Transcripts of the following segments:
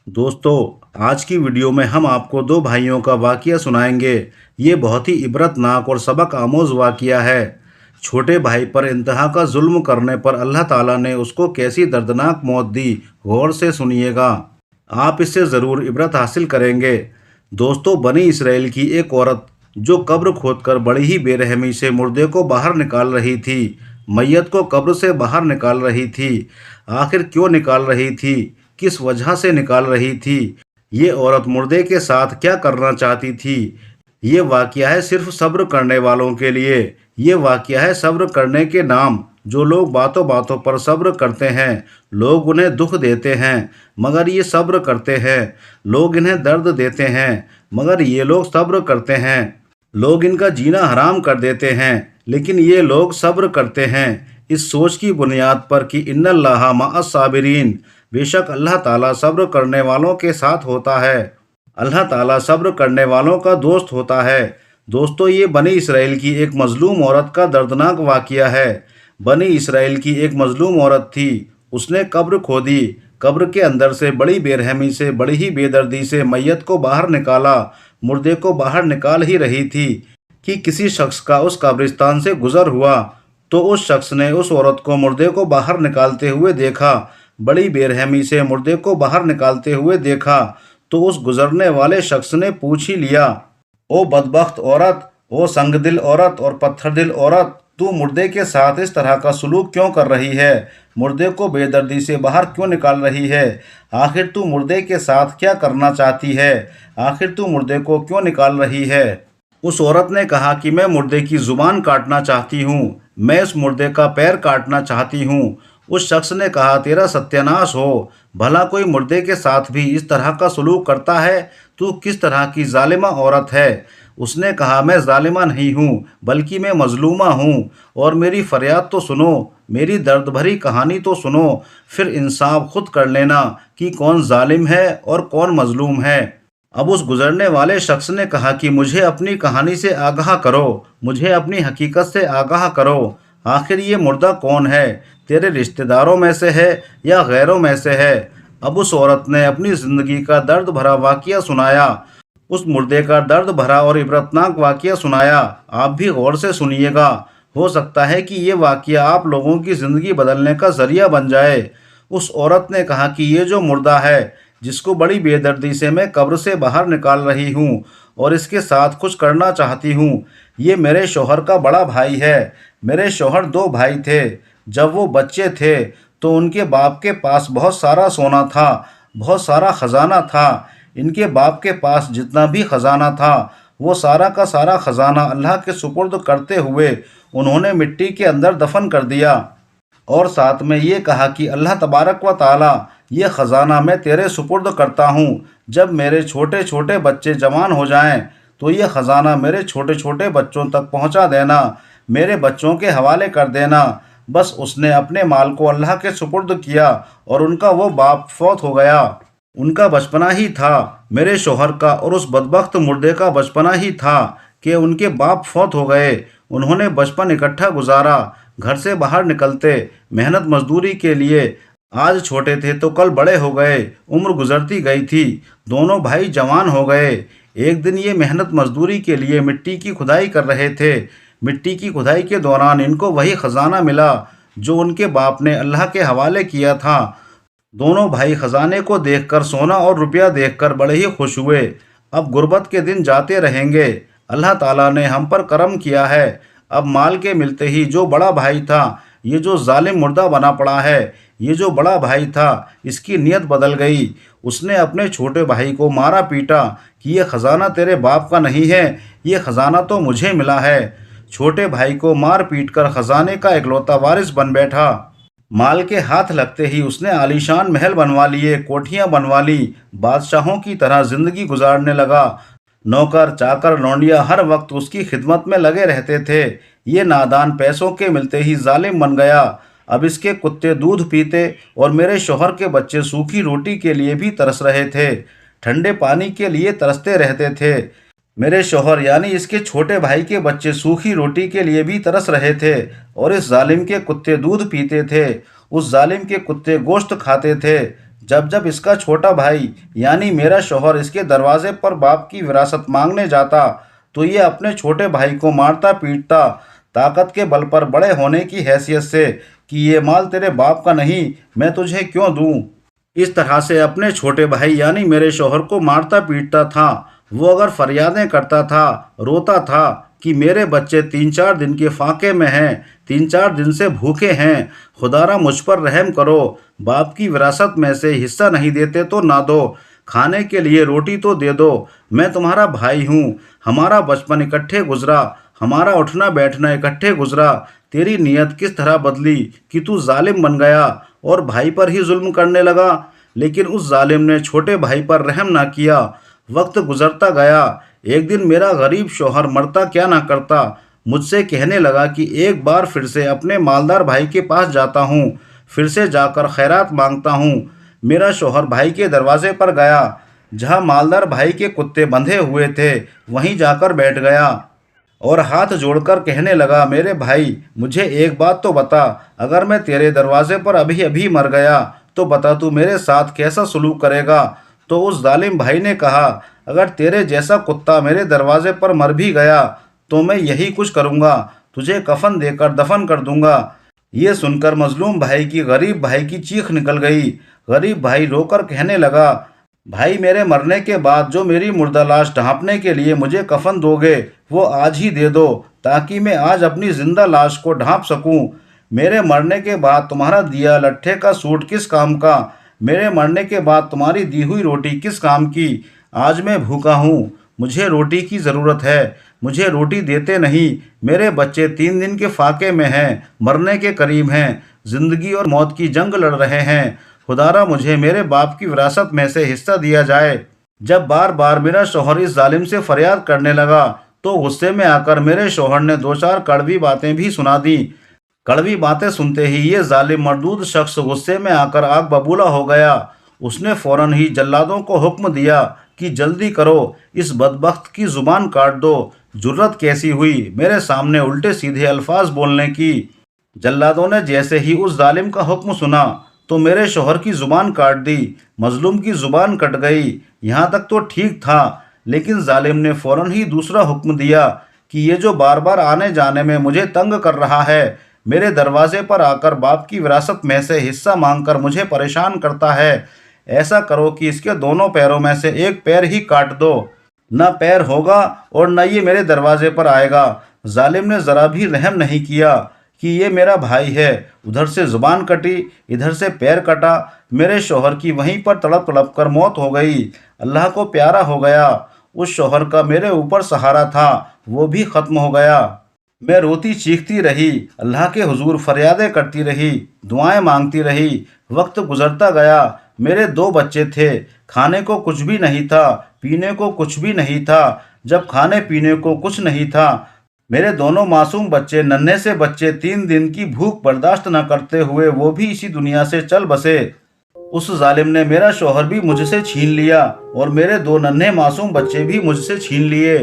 दोस्तों, आज की वीडियो में हम आपको दो भाइयों का वाकया सुनाएंगे। ये बहुत ही इबरतनाक और सबक आमोज वाकया है। छोटे भाई पर इंतहा का जुल्म करने पर अल्लाह ताला ने उसको कैसी दर्दनाक मौत दी, गौर से सुनिएगा। आप इससे ज़रूर इबरत हासिल करेंगे। दोस्तों, बनी इसराइल की एक औरत जो कब्र खोदकर बड़ी ही बेरहमी से मुर्दे को बाहर निकाल रही थी, मैयत को कब्र से बाहर निकाल रही थी। आखिर क्यों निकाल रही थी, किस वजह से निकाल रही थी, ये औरत मुर्दे के साथ क्या करना चाहती थी, ये वाकया है सिर्फ सब्र करने वालों के लिए। ये वाकया है सब्र करने के नाम। जो लोग बातों बातों पर सब्र करते हैं, लोग उन्हें दुख देते हैं मगर ये सब्र करते हैं। लोग इन्हें दर्द देते हैं मगर ये लोग सब्र करते हैं। लोग इनका जीना हराम कर देते हैं लेकिन ये लोग सब्र करते हैं। इस सोच की बुनियाद पर कि इन्नल्लाह मअस साबिरीन, बेशक अल्लाह ताला सब्र करने वालों के साथ होता है। अल्लाह ताला सब्र करने वालों का दोस्त होता है। दोस्तों, ये बनी इसराइल की एक मजलूम औरत का दर्दनाक वाकया है। बनी इसराइल की एक मजलूम औरत थी। उसने कब्र खोदी। कब्र के अंदर से बड़ी बेरहमी से, बड़ी ही बेदर्दी से मैयत को बाहर निकाला। मुर्दे को बाहर निकाल ही रही थी कि किसी शख्स का उस कब्रिस्तान से गुजर हुआ तो उस शख्स ने उस औरत को मुर्दे को बाहर निकालते हुए देखा। बड़ी बेरहमी से मुर्दे को बाहर निकालते हुए देखा तो उस गुजरने वाले शख्स ने पूछ ही लिया, ओ बदबख्त औरत, ओ संगदिल औरत और पत्थरदिल औरत, तू मुर्दे के साथ इस तरह का सलूक क्यों कर रही है? मुर्दे को बेदर्दी से बाहर क्यों निकाल रही है? आखिर तू मुर्दे के साथ क्या करना चाहती है? आखिर तू मुर्दे को क्यों निकाल रही है? उस औरत ने कहा कि मैं मुर्दे की जुबान काटना चाहती हूँ, मैं इस मुर्दे का पैर काटना चाहती हूँ। उस शख्स ने कहा, तेरा सत्यानाश हो, भला कोई मुर्दे के साथ भी इस तरह का सलूक करता है? तू किस तरह की जालिमा औरत है? उसने कहा, मैं जालिमा नहीं हूँ बल्कि मैं मजलूमा हूँ, और मेरी फरियाद तो सुनो, मेरी दर्द भरी कहानी तो सुनो, फिर इंसाफ खुद कर लेना कि कौन जालिम है और कौन मजलूम है। अब उस गुजरने वाले शख्स ने कहा कि मुझे अपनी कहानी से आगाह करो, मुझे अपनी हकीकत से आगाह करो। आखिर ये मुर्दा कौन है? तेरे रिश्तेदारों में से है या गैरों में से है? अब उस औरत ने अपनी ज़िंदगी का दर्द भरा वाकया सुनाया, उस मुर्दे का दर्द भरा और इबरतनाक वाकया सुनाया। आप भी गौर से सुनिएगा, हो सकता है कि ये वाकया आप लोगों की ज़िंदगी बदलने का ज़रिया बन जाए। उस औरत ने कहा कि ये जो मुर्दा है, जिसको बड़ी बेदर्दी से मैं कब्र से बाहर निकाल रही हूँ और इसके साथ कुछ करना चाहती हूँ, ये मेरे शौहर का बड़ा भाई है। मेरे शौहर दो भाई थे। जब वो बच्चे थे तो उनके बाप के पास बहुत सारा सोना था, बहुत सारा ख़जाना था। इनके बाप के पास जितना भी ख़जाना था, वो सारा का सारा ख़जाना अल्लाह के सुपुर्द करते हुए उन्होंने मिट्टी के अंदर दफन कर दिया। और साथ में ये कहा कि अल्लाह तबारक व ताला, ये ख़जाना मैं तेरे सुपुर्द करता हूँ। जब मेरे छोटे छोटे बच्चे जवान हो जाएं तो ये ख़जाना मेरे छोटे छोटे बच्चों तक पहुँचा देना, मेरे बच्चों के हवाले कर देना। बस उसने अपने माल को अल्लाह के सुपुर्द किया और उनका वो बाप फौत हो गया। उनका बचपना ही था, मेरे शौहर का और उस बदबख्त मुर्दे का बचपना ही था कि उनके बाप फौत हो गए। उन्होंने बचपन इकट्ठा गुजारा, घर से बाहर निकलते मेहनत मजदूरी के लिए। आज छोटे थे तो कल बड़े हो गए, उम्र गुजरती गई थी, दोनों भाई जवान हो गए। एक दिन ये मेहनत मजदूरी के लिए मिट्टी की खुदाई कर रहे थे। मिट्टी की खुदाई के दौरान इनको वही ख़जाना मिला जो उनके बाप ने अल्लाह के हवाले किया था। दोनों भाई ख़जाने को देखकर, सोना और रुपया देखकर बड़े ही खुश हुए। अब गुर्बत के दिन जाते रहेंगे, अल्लाह ताला ने हम पर करम किया है। अब माल के मिलते ही जो बड़ा भाई था, ये जो जालिम मुर्दा बना पड़ा है, ये जो बड़ा भाई था, इसकी नीयत बदल गई। उसने अपने छोटे भाई को मारा पीटा कि ये ख़जाना तेरे बाप का नहीं है, ये ख़जाना तो मुझे मिला है। छोटे भाई को मार पीट कर ख़जाने का इकलौता वारिस बन बैठा। माल के हाथ लगते ही उसने आलीशान महल बनवा लिए, कोठियाँ बनवा ली, बादशाहों की तरह ज़िंदगी गुजारने लगा। नौकर चाकर लौंडिया हर वक्त उसकी खिदमत में लगे रहते थे। ये नादान पैसों के मिलते ही जालिम बन गया। अब इसके कुत्ते दूध पीते और मेरे शौहर के बच्चे सूखी रोटी के लिए भी तरस रहे थे, ठंडे पानी के लिए तरसते रहते थे। मेरे शौहर यानी इसके छोटे भाई के बच्चे सूखी रोटी के लिए भी तरस रहे थे और इस जालिम के कुत्ते दूध पीते थे। उस जालिम के कुत्ते गोश्त खाते थे। जब जब इसका छोटा भाई यानी मेरा शौहर इसके दरवाजे पर बाप की विरासत मांगने जाता तो ये अपने छोटे भाई को मारता पीटता, ताकत के बल पर बड़े होने की हैसियत से, कि ये माल तेरे बाप का नहीं, मैं तुझे क्यों दूं। इस तरह से अपने छोटे भाई यानी मेरे शौहर को मारता पीटता था। वो अगर फरियादें करता था, रोता था कि मेरे बच्चे 3-4 दिन के फाके में हैं, 3-4 दिन से भूखे हैं, खुदारा मुझ पर रहम करो, बाप की विरासत में से हिस्सा नहीं देते तो ना दो, खाने के लिए रोटी तो दे दो, मैं तुम्हारा भाई हूँ, हमारा बचपन इकट्ठे गुजरा, हमारा उठना बैठना इकट्ठे गुजरा, तेरी नीयत किस तरह बदली कि तू जालिम बन गया और भाई पर ही जुल्म करने लगा। लेकिन उस जालिम ने छोटे भाई पर रहम ना किया। वक्त गुजरता गया। एक दिन मेरा गरीब शौहर मरता क्या ना करता, मुझसे कहने लगा कि एक बार फिर से अपने मालदार भाई के पास जाता हूँ, फिर से जाकर खैरात मांगता हूँ। मेरा शौहर भाई के दरवाजे पर गया, जहाँ मालदार भाई के कुत्ते बंधे हुए थे वहीं जाकर बैठ गया और हाथ जोड़कर कहने लगा, मेरे भाई मुझे एक बात तो बता, अगर मैं तेरे दरवाजे पर अभी अभी मर गया तो बता तू मेरे साथ कैसा सलूक करेगा। तो उस जालिम भाई ने कहा, अगर तेरे जैसा कुत्ता मेरे दरवाजे पर मर भी गया तो मैं यही कुछ करूँगा, तुझे कफन देकर दफन कर दूंगा। ये सुनकर मजलूम भाई की गरीब भाई की चीख निकल गई। गरीब भाई रोकर कहने लगा, भाई मेरे मरने के बाद जो मेरी मुर्दा लाश ढांपने के लिए मुझे कफन दोगे वो आज ही दे दो, ताकि मैं आज अपनी जिंदा लाश को ढांप सकूं। मेरे मरने के बाद तुम्हारा दिया लट्ठे का सूट किस काम का, मेरे मरने के बाद तुम्हारी दी हुई रोटी किस काम की। आज मैं भूखा हूँ, मुझे रोटी की ज़रूरत है, मुझे रोटी देते नहीं। मेरे बच्चे 3 दिन के फाके में हैं, मरने के करीब हैं, जिंदगी और मौत की जंग लड़ रहे हैं। खुदारा मुझे मेरे बाप की विरासत में से हिस्सा दिया जाए। जब बार बार मेरा शौहर इस जालिम से फरियाद करने लगा तो गुस्से में आकर मेरे शौहर ने 2-4 कड़वी बातें भी सुना दी। कड़वी बातें सुनते ही ये जालिम मरदूद शख्स गुस्से में आकर आग बबूला हो गया। उसने फौरन ही जल्लादों को हुक्म दिया कि जल्दी करो, इस बदबख्त की जुबान काट दो। जुर्रत कैसी हुई मेरे सामने उल्टे सीधे अल्फाज बोलने की। जल्लादों ने जैसे ही उस जालिम का हुक्म सुना तो मेरे शौहर की जुबान काट दी। मजलूम की जुबान कट गई। यहाँ तक तो ठीक था, लेकिन जालिम ने फौरन ही दूसरा हुक्म दिया कि ये जो बार बार आने जाने में मुझे तंग कर रहा है, मेरे दरवाजे पर आकर बाप की विरासत में से हिस्सा मांगकर मुझे परेशान करता है, ऐसा करो कि इसके दोनों पैरों में से एक पैर ही काट दो। न पैर होगा और न ये मेरे दरवाजे पर आएगा। जालिम ने ज़रा भी रहम नहीं किया कि ये मेरा भाई है। उधर से जुबान कटी, इधर से पैर कटा। मेरे शौहर की वहीं पर तड़प तड़प कर मौत हो गई। अल्लाह को प्यारा हो गया। उस शौहर का मेरे ऊपर सहारा था, वो भी ख़त्म हो गया। मैं रोती चीखती रही, अल्लाह के हुजूर फरियादें करती रही, दुआएं मांगती रही। वक्त गुजरता गया। मेरे 2 बच्चे थे, खाने को कुछ भी नहीं था, पीने को कुछ भी नहीं था। जब खाने पीने को कुछ नहीं था, मेरे दोनों मासूम बच्चे, नन्हे से बच्चे 3 दिन की भूख बर्दाश्त न करते हुए वो भी इसी दुनिया से चल बसे। उस जालिम ने मेरा शौहर भी मुझसे छीन लिया और मेरे 2 नन्हे मासूम बच्चे भी मुझसे छीन लिए।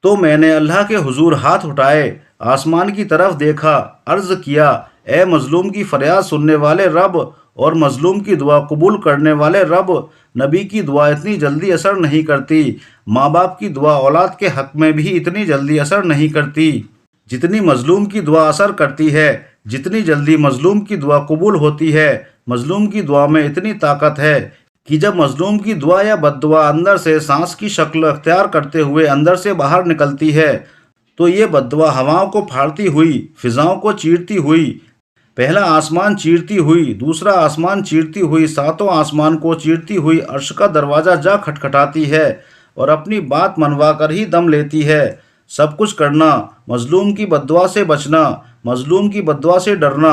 तो मैंने अल्लाह के हुजूर हाथ उठाए, आसमान की तरफ देखा, अर्ज किया, ए मजलूम की फरियाद सुनने वाले रब और मजलूम की दुआ कबूल करने वाले रब, नबी की दुआ इतनी जल्दी असर नहीं करती, माँ बाप की दुआ औलाद के हक में भी इतनी जल्दी असर नहीं करती जितनी मजलूम की दुआ असर करती है। जितनी जल्दी मजलूम की दुआ कबूल होती है, मजलूम की दुआ में इतनी ताकत है कि जब मजलूम की दुआ या बद्दुआ अंदर से सांस की शक्ल अख्तियार करते हुए अंदर से बाहर निकलती है, तो ये बद्दुआ हवाओं को फाड़ती हुई, फिजाओं को चीरती हुई, पहला आसमान चीरती हुई, दूसरा आसमान चीरती हुई, 7वें आसमान को चीरती हुई अर्श का दरवाज़ा जा खटखटाती है और अपनी बात मनवा कर ही दम लेती है। सब कुछ करना, मजलूम की बद्दुआ से बचना, मजलूम की बद्दुआ से डरना।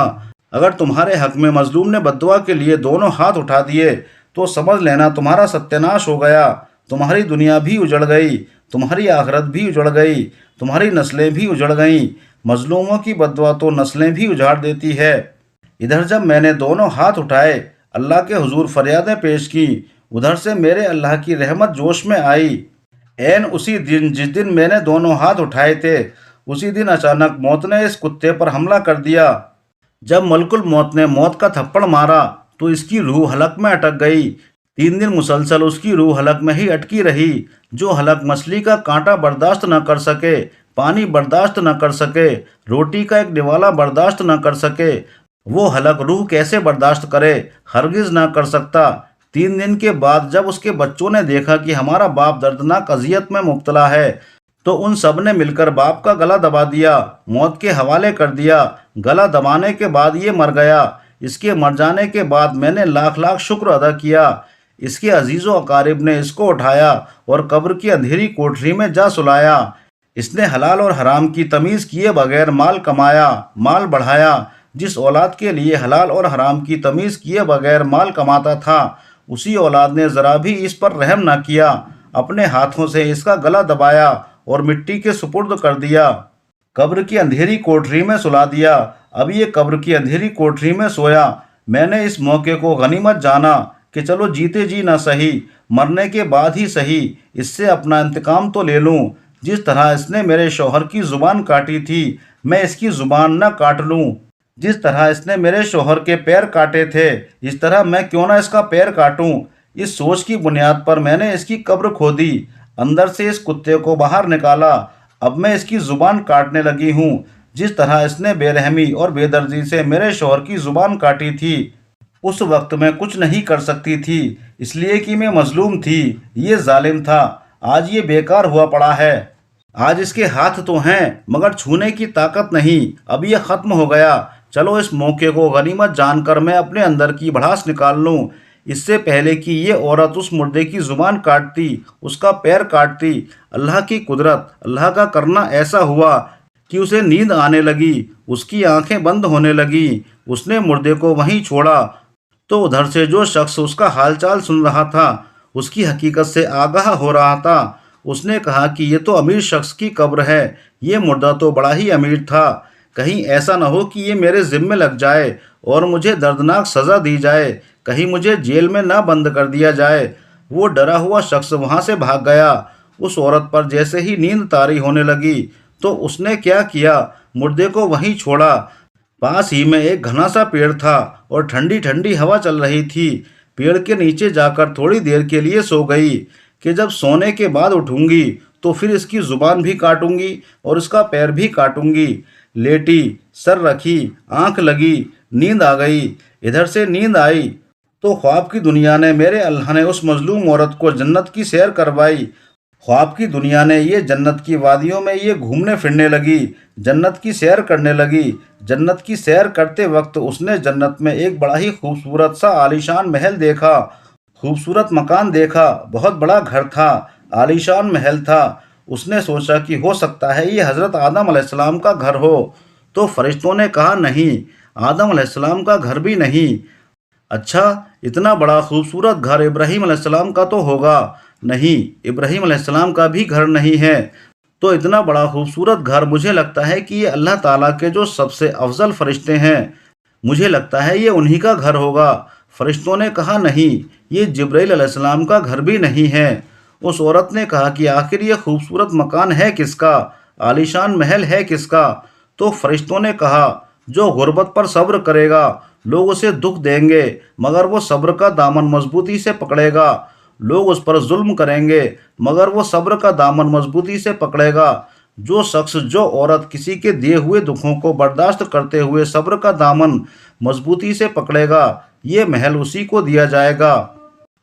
अगर तुम्हारे हक में मजलूम ने बद्दुआ के लिए दोनों हाथ उठा दिए तो समझ लेना तुम्हारा सत्यानाश हो गया। तुम्हारी दुनिया भी उजड़ गई, तुम्हारी आखिरत भी उजड़ गई, तुम्हारी नस्लें भी उजड़ गईं। मजलूमों की बद्दुआ तो नस्लें भी उजाड़ देती है। इधर जब मैंने दोनों हाथ उठाए, अल्लाह के हुजूर फरियादें पेश की, उधर से मेरे अल्लाह की रहमत जोश में आई। ऐन उसी दिन जिस दिन मैंने दोनों हाथ उठाए थे, उसी दिन अचानक मौत ने इस कुत्ते पर हमला कर दिया। जब मलकुल मौत ने मौत का थप्पड़ मारा तो इसकी रूह हलक में अटक गई। 3 दिन मुसलसल उसकी रूह हलक में ही अटकी रही। जो हलक मछली का कांटा बर्दाश्त न कर सके, पानी बर्दाश्त न कर सके, रोटी का एक निवाला बर्दाश्त न कर सके, वो हलक रूह कैसे बर्दाश्त करे? हरगिज ना कर सकता। 3 दिन के बाद जब उसके बच्चों ने देखा कि हमारा बाप दर्दनाक अजियत में मुब्तला है, तो उन सब ने मिलकर बाप का गला दबा दिया, मौत के हवाले कर दिया। गला दबाने के बाद ये मर गया। इसके मर जाने के बाद मैंने लाख लाख शुक्र अदा किया। इसके अजीज़ो अकारिब ने इसको उठाया और कब्र की अंधेरी कोठरी में जा सुलाया। इसने हलाल और हराम की तमीज़ किए बगैर माल कमाया, माल बढ़ाया। जिस औलाद के लिए हलाल और हराम की तमीज़ किए बगैर माल कमाता था, उसी औलाद ने ज़रा भी इस पर रहम न किया। अपने हाथों से इसका गला दबाया और मिट्टी के सुपुर्द कर दिया। कब्र की अंधेरी कोठरी में सुला दिया। अब ये कब्र की अंधेरी कोठरी में सोया। मैंने इस मौके को गनीमत जाना कि चलो जीते जी ना सही, मरने के बाद ही सही, इससे अपना इंतकाम तो ले लूं। जिस तरह इसने मेरे शौहर की ज़ुबान काटी थी, मैं इसकी ज़ुबान न काट लूं। जिस तरह इसने मेरे शौहर के पैर काटे थे, इस तरह मैं क्यों ना इसका पैर काटूं। इस सोच की बुनियाद पर मैंने इसकी कब्र खोदी, अंदर से इस कुत्ते को बाहर निकाला। अब मैं इसकी ज़ुबान काटने लगी हूँ। जिस तरह इसने बेरहमी और बेदर्दी से मेरे शौहर की ज़ुबान काटी थी, उस वक्त मैं कुछ नहीं कर सकती थी, इसलिए कि मैं मजलूम थी। ये जालिम था। आज ये बेकार हुआ पड़ा है। आज इसके हाथ तो हैं मगर छूने की ताकत नहीं। अब ये ख़त्म हो गया। चलो इस मौके को गनीमत जानकर मैं अपने अंदर की भड़ास निकाल लूँ। इससे पहले कि ये औरत उस मुर्दे की ज़ुबान काटती, उसका पैर काटती, अल्लाह की कुदरत, अल्लाह का करना ऐसा हुआ कि उसे नींद आने लगी। उसकी आंखें बंद होने लगी। उसने मुर्दे को वहीं छोड़ा तो उधर से जो शख्स उसका हालचाल सुन रहा था, उसकी हकीकत से आगाह हो रहा था। उसने कहा कि ये तो अमीर शख्स की कब्र है। ये मुर्दा तो बड़ा ही अमीर था। कहीं ऐसा न हो कि ये मेरे ज़िम्मे लग जाए और मुझे दर्दनाक सज़ा दी जाए। कहीं मुझे जेल में ना बंद कर दिया जाए। वो डरा हुआ शख्स वहाँ से भाग गया। उस औरत पर जैसे ही नींद तारी होने लगी तो उसने क्या किया, मुर्दे को वहीं छोड़ा। पास ही में एक घना सा पेड़ था और ठंडी ठंडी हवा चल रही थी। पेड़ के नीचे जाकर थोड़ी देर के लिए सो गई कि जब सोने के बाद उठूंगी तो फिर इसकी ज़ुबान भी काटूंगी और इसका पैर भी काटूंगी। लेटी, सर रखी, आंख लगी, नींद आ गई। इधर से नींद आई तो ख्वाब की दुनिया ने, मेरे अल्लाह ने उस मजलूम औरत को जन्नत की सैर करवाई। ख्वाब की दुनिया ने ये जन्नत की वादियों में ये घूमने फिरने लगी, जन्नत की सैर करने लगी। जन्नत की सैर करते वक्त उसने जन्नत में एक बड़ा ही खूबसूरत सा आलीशान महल देखा, खूबसूरत मकान देखा। बहुत बड़ा घर था, आलीशान महल था। उसने सोचा कि हो सकता है ये हज़रत आदम अलैहिस्सलाम का घर हो। तो फरिश्तों ने कहा नहीं, आदम अलैहिस्सलाम का घर भी नहीं। अच्छा, इतना बड़ा खूबसूरत घर इब्राहीम अलैहिस्सलाम का तो होगा। नहीं, इब्राहीम अलैहिस्सलाम का भी घर नहीं है। तो इतना बड़ा खूबसूरत घर, मुझे लगता है कि ये अल्लाह ताला के जो सबसे अफजल फरिश्ते हैं, मुझे लगता है ये उन्हीं का घर होगा। फरिश्तों ने कहा नहीं, ये जिब्राईल अलैहिस्सलाम का घर भी नहीं है। उस औरत ने कहा कि आखिर ये खूबसूरत मकान है किसका, आलीशान महल है किसका? तो फरिश्तों ने कहा, जो गुर्बत पर सब्र करेगा, लोग उसे दुख देंगे मगर वो सब्र का दामन मजबूती से पकड़ेगा। लोग उस पर जुल्म करेंगे मगर वो सब्र का दामन मजबूती से पकड़ेगा। जो शख्स, जो औरत किसी के दिए हुए दुखों को बर्दाश्त करते हुए सब्र का दामन मजबूती से पकड़ेगा, ये महल उसी को दिया जाएगा।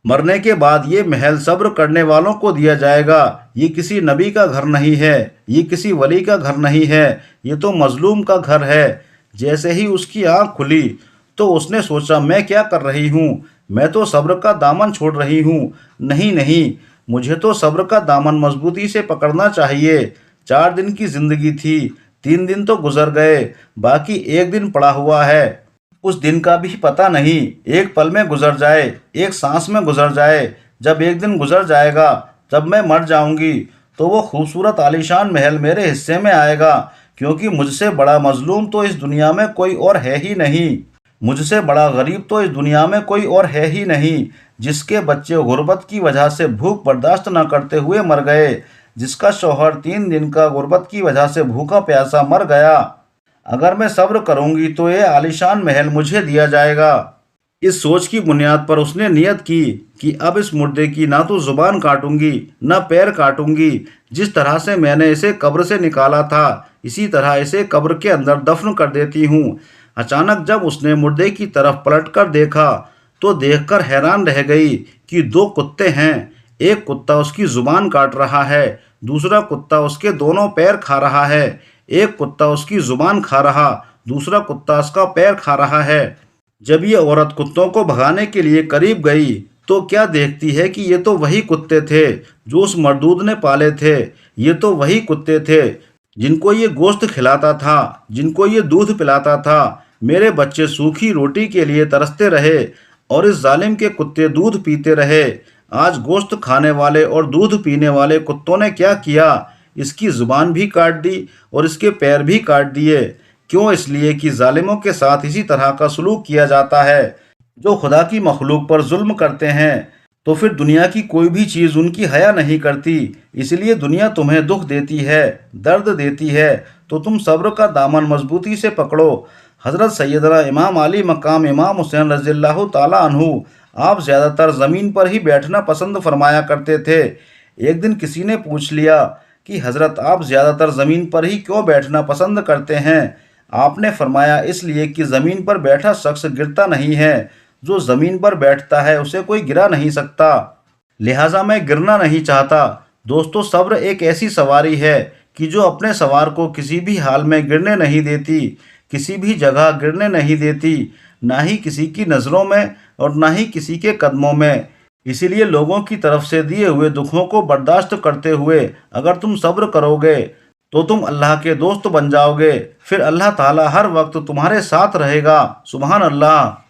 मरने के बाद ये महल सब्र करने वालों को दिया जाएगा। ये किसी नबी का घर नहीं है, ये किसी वली का घर नहीं है, ये तो मजलूम का घर है। जैसे ही उसकी आंख खुली तो उसने सोचा, मैं क्या कर रही हूँ? मैं तो सब्र का दामन छोड़ रही हूँ। नहीं नहीं, मुझे तो सब्र का दामन मजबूती से पकड़ना चाहिए। 4 दिन की जिंदगी थी, 3 दिन तो गुजर गए, बाकी एक दिन पड़ा हुआ है। उस दिन का भी पता नहीं, एक पल में गुजर जाए, एक सांस में गुजर जाए। जब एक दिन गुजर जाएगा, जब मैं मर जाऊंगी, तो वो खूबसूरत आलीशान महल मेरे हिस्से में आएगा, क्योंकि मुझसे बड़ा मजलूम तो इस दुनिया में कोई और है ही नहीं। मुझसे बड़ा गरीब तो इस दुनिया में कोई और है ही नहीं। जिसके बच्चे गुर्बत की वजह से भूख बर्दाश्त न करते हुए मर गए, जिसका शौहर 3 दिन का गुर्बत की वजह से भूखा प्यासा मर गया, अगर मैं सब्र करूंगी तो ये आलीशान महल मुझे दिया जाएगा। इस सोच की बुनियाद पर उसने नियत की कि अब इस मुर्दे की ना तो जुबान काटूंगी न पैर काटूंगी। जिस तरह से मैंने इसे कब्र से निकाला था इसी तरह इसे कब्र के अंदर दफन कर देती हूँ। अचानक जब उसने मुर्दे की तरफ पलटकर देखा तो देखकर हैरान रह गई कि दो कुत्ते हैं। एक कुत्ता उसकी जुबान काट रहा है, दूसरा कुत्ता उसके दोनों पैर खा रहा है। एक कुत्ता उसकी जुबान खा रहा, दूसरा कुत्ता उसका पैर खा रहा है। जब ये औरत कुत्तों को भगाने के लिए करीब गई तो क्या देखती है कि ये तो वही कुत्ते थे जो उस मर्दूद ने पाले थे। ये तो वही कुत्ते थे जिनको ये गोश्त खिलाता था, जिनको ये दूध पिलाता था। मेरे बच्चे सूखी रोटी के लिए तरसते रहे और इस जालिम के कुत्ते दूध पीते रहे। आज गोश्त खाने वाले और दूध पीने वाले कुत्तों ने क्या किया, इसकी जुबान भी काट दी और इसके पैर भी काट दिए। क्यों? इसलिए कि जालिमों के साथ इसी तरह का सलूक किया जाता है। जो खुदा की मखलूक पर जुल्म करते हैं तो फिर दुनिया की कोई भी चीज़ उनकी हया नहीं करती। इसलिए दुनिया तुम्हें दुख देती है, दर्द देती है तो तुम सब्र का दामन मजबूती से पकड़ो। हज़रत सैयदना इमाम अली मकाम इमाम हुसैन रज़ियल्लाहु ताला अन्हु आप ज़्यादातर ज़मीन पर ही बैठना पसंद फरमाया करते थे। एक दिन किसी ने पूछ लिया कि हज़रत आप ज़्यादातर ज़मीन पर ही क्यों बैठना पसंद करते हैं? आपने फरमाया इसलिए कि ज़मीन पर बैठा शख्स गिरता नहीं है, जो ज़मीन पर बैठता है उसे कोई गिरा नहीं सकता, लिहाजा मैं गिरना नहीं चाहता। दोस्तों, सब्र एक ऐसी सवारी है कि जो अपने सवार को किसी भी हाल में गिरने नहीं देती, किसी भी जगह गिरने नहीं देती, ना ही किसी की नज़रों में और ना ही किसी के कदमों में। इसीलिए लोगों की तरफ से दिए हुए दुखों को बर्दाश्त करते हुए अगर तुम सब्र करोगे तो तुम अल्लाह के दोस्त बन जाओगे। फिर अल्लाह ताला हर वक्त तुम्हारे साथ रहेगा। सुभान अल्लाह।